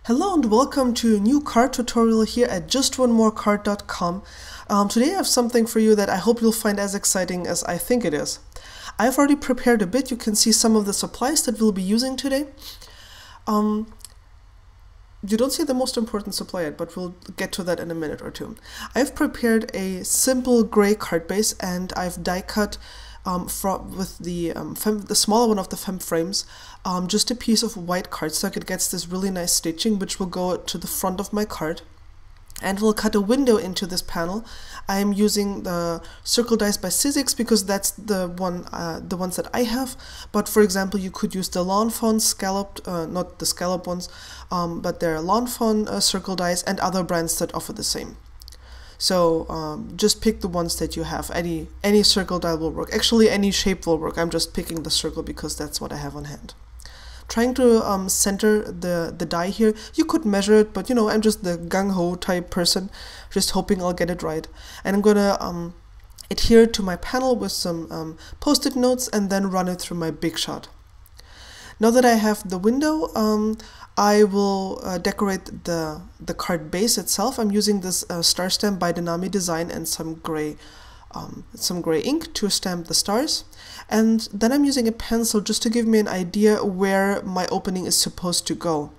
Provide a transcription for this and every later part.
Hello and welcome to a new card tutorial here at justonemorecard.com. Today I have something for you that I hope you'll find as exciting as I think it is. I've already prepared a bit. You can see some of the supplies that we'll be using today. You don't see the most important supply yet, but we'll get to that in a minute or two. I've prepared a simple gray card base and I've die cut with the smaller one of the fem frames, just a piece of white cardstock. It gets this really nice stitching which will go to the front of my card, and we'll cut a window into this panel. I am using the circle dies by Sizzix because that's the ones that I have, but for example you could use the lawn fawn scalloped, not the scallop ones, but they're lawn fawn circle dies and other brands that offer the same. So just pick the ones that you have. Any circle die will work. Actually, any shape will work. I'm just picking the circle because that's what I have on hand. Trying to center the die here. You could measure it, but you know, I'm just the gung-ho type person, just hoping I'll get it right. And I'm gonna adhere to my panel with some post-it notes and then run it through my Big Shot. Now that I have the window, I will decorate the card base itself. I'm using this star stamp by Denami Design and some gray ink to stamp the stars. And then I'm using a pencil just to give me an idea where my opening is supposed to go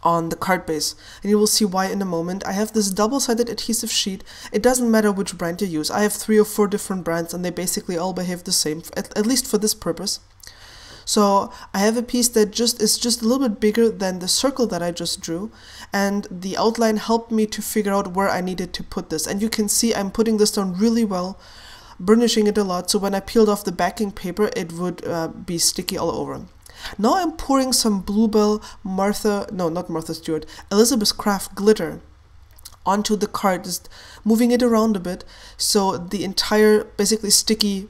on the card base. And you will see why in a moment. I have this double-sided adhesive sheet. It doesn't matter which brand you use. I have 3 or 4 different brands and they basically all behave the same, at least for this purpose. So I have a piece that is just a little bit bigger than the circle that I just drew, and the outline helped me to figure out where I needed to put this. And you can see I'm putting this down really well, burnishing it a lot, so when I peeled off the backing paper it would be sticky all over. Now I'm pouring some Bluebell Elizabeth Craft glitter onto the card, just moving it around a bit so the entire basically sticky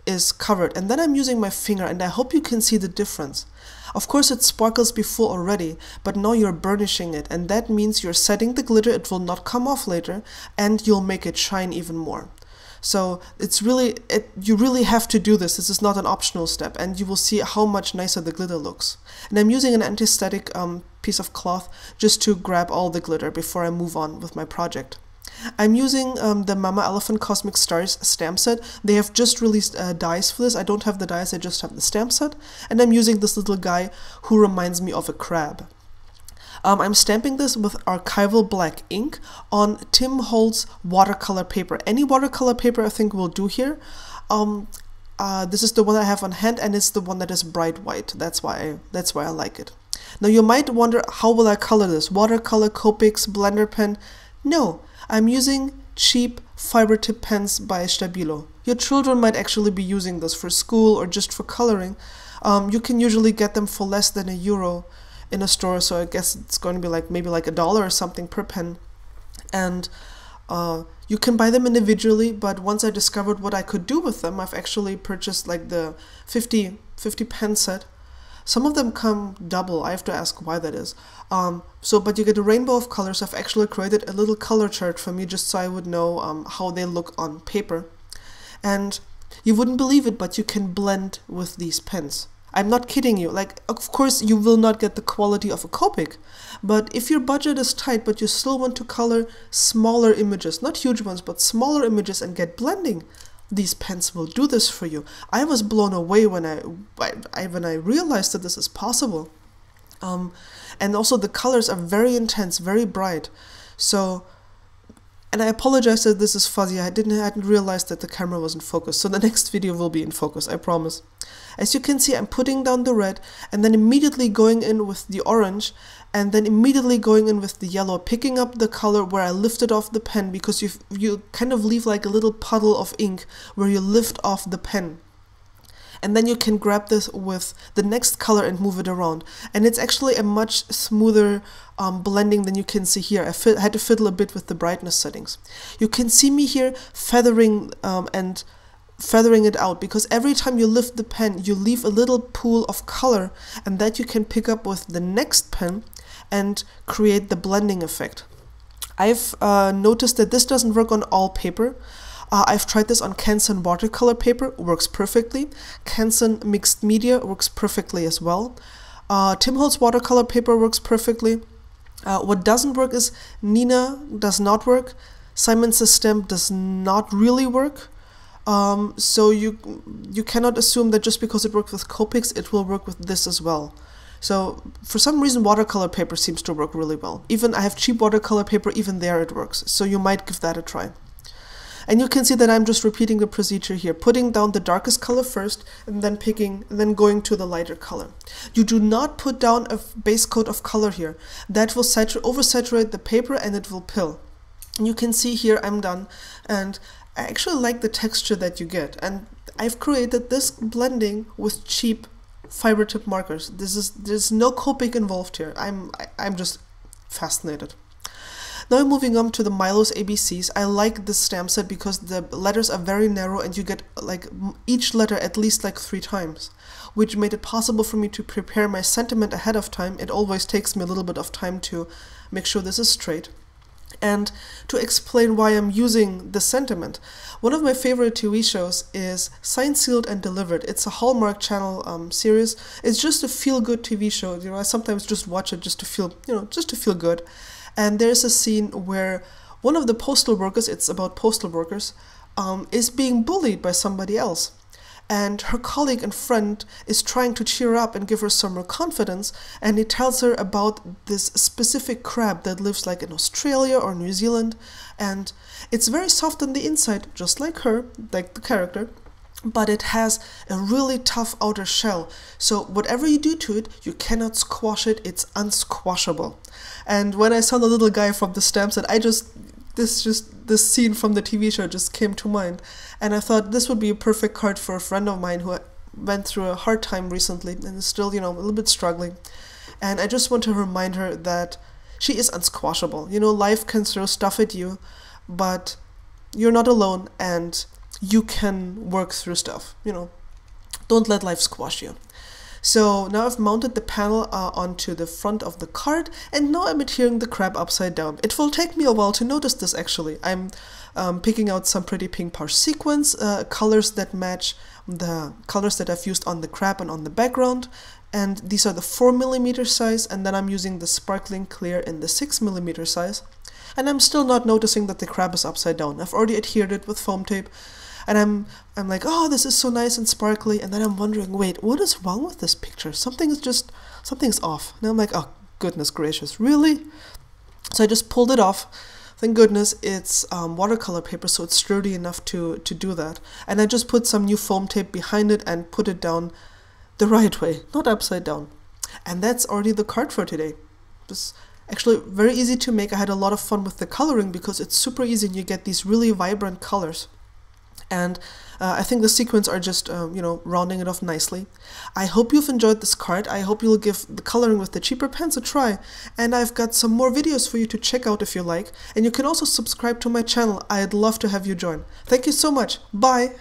is covered. And then I'm using my finger and I hope you can see the difference. Of course it sparkles before already, but now you're burnishing it, and that means you're setting the glitter. It will not come off later and you'll make it shine even more. So it's really, you really have to do this. This is not an optional step, and you will see how much nicer the glitter looks. And I'm using an anti-static piece of cloth just to grab all the glitter before I move on with my project. I'm using the Mama Elephant Cosmic Stars stamp set. They have just released dies for this. I don't have the dies, I just have the stamp set. And I'm using this little guy who reminds me of a crab. I'm stamping this with archival black ink on Tim Holtz watercolor paper. Any watercolor paper I think will do here. This is the one I have on hand, and it's the one that is bright white. That's why I like it. Now you might wonder, how will I color this? Watercolor, Copics, blender pen? No. I'm using cheap fiber tip pens by Stabilo. Your children might actually be using this for school or just for coloring. You can usually get them for less than €1 in a store, so I guess it's going to be maybe like $1 or something per pen. And you can buy them individually, but once I discovered what I could do with them, I've actually purchased like the 50 pen set. Some of them come double. I have to ask why that is. But you get a rainbow of colors. I've actually created a little color chart for me just so I would know how they look on paper. And you wouldn't believe it, but you can blend with these pens. I'm not kidding you. Of course, you will not get the quality of a Copic, but if your budget is tight, but you still want to color smaller images, not huge ones, but smaller images and get blending, these pens will do this for you. I was blown away when I realized that this is possible. And also the colors are very intense, very bright. So, and I apologize that this is fuzzy. I hadn't realized that the camera wasn't focused. So the next video will be in focus, I promise. As you can see, I'm putting down the red and then immediately going in with the orange, and then immediately going in with the yellow, picking up the color where I lifted off the pen, because you kind of leave like a little puddle of ink where you lift off the pen. And then you can grab this with the next color and move it around. And it's actually a much smoother blending than you can see here. I had to fiddle a bit with the brightness settings. You can see me here feathering it out, because every time you lift the pen, you leave a little pool of color, and that you can pick up with the next pen and create the blending effect. I've noticed that this doesn't work on all paper. I've tried this on Canson watercolor paper, works perfectly. Canson mixed media works perfectly as well. Tim Holtz watercolor paper works perfectly. What doesn't work is Nina does not work. Simon Says Stamp does not really work. So you cannot assume that just because it works with Copics, it will work with this as well. So for some reason, watercolor paper seems to work really well. Even I have cheap watercolor paper, even there it works. So you might give that a try. And you can see that I'm just repeating the procedure here, putting down the darkest color first, and then going to the lighter color. You do not put down a base coat of color here. That will oversaturate the paper and it will pill. And you can see here I'm done, and I actually like the texture that you get. And I've created this blending with cheap fiber tip markers. There's no Copic involved here. I'm just fascinated. Now moving on to the Milo's ABCs. I like this stamp set because the letters are very narrow and you get like each letter at least like 3 times, which made it possible for me to prepare my sentiment ahead of time. It always takes me a little bit of time to make sure this is straight. And to explain why I'm using the sentiment, one of my favorite TV shows is Signed, Sealed, and Delivered. It's a Hallmark Channel series. It's just a feel-good TV show. You know, I sometimes just watch it just to feel good. And there's a scene where one of the postal workers, it's about postal workers, is being bullied by somebody else. And her colleague and friend is trying to cheer her up and give her some more confidence, and he tells her about this specific crab that lives like in Australia or New Zealand, and it's very soft on the inside, just like her, like the character, but it has a really tough outer shell. So whatever you do to it, you cannot squash it. It's unsquashable. And when I saw the little guy from the stamp set, this scene from the TV show just came to mind. And I thought this would be a perfect card for a friend of mine who went through a hard time recently and is still, a little bit struggling. And I just want to remind her that she is unsquashable. Life can throw stuff at you, but you're not alone and you can work through stuff. Don't let life squash you. So now I've mounted the panel onto the front of the card, and now I'm adhering the crab upside down. It will take me a while to notice this actually. I'm picking out some pretty pink par sequins, colors that match the colors that I've used on the crab and on the background. And these are the 4mm size, and then I'm using the sparkling clear in the 6mm size. And I'm still not noticing that the crab is upside down. I've already adhered it with foam tape. And I'm like, oh, this is so nice and sparkly. And then I'm wondering, wait, what is wrong with this picture? Something's off. And I'm like, oh, goodness gracious, really? So I just pulled it off. Thank goodness it's watercolor paper, so it's sturdy enough to do that. And I just put some new foam tape behind it and put it down the right way, not upside down. And that's already the card for today. It's actually very easy to make. I had a lot of fun with the coloring because it's super easy and you get these really vibrant colors. And I think the sequins are just, rounding it off nicely. I hope you've enjoyed this card. I hope you'll give the coloring with the cheaper pens a try. And I've got some more videos for you to check out if you like. And you can also subscribe to my channel. I'd love to have you join. Thank you so much. Bye!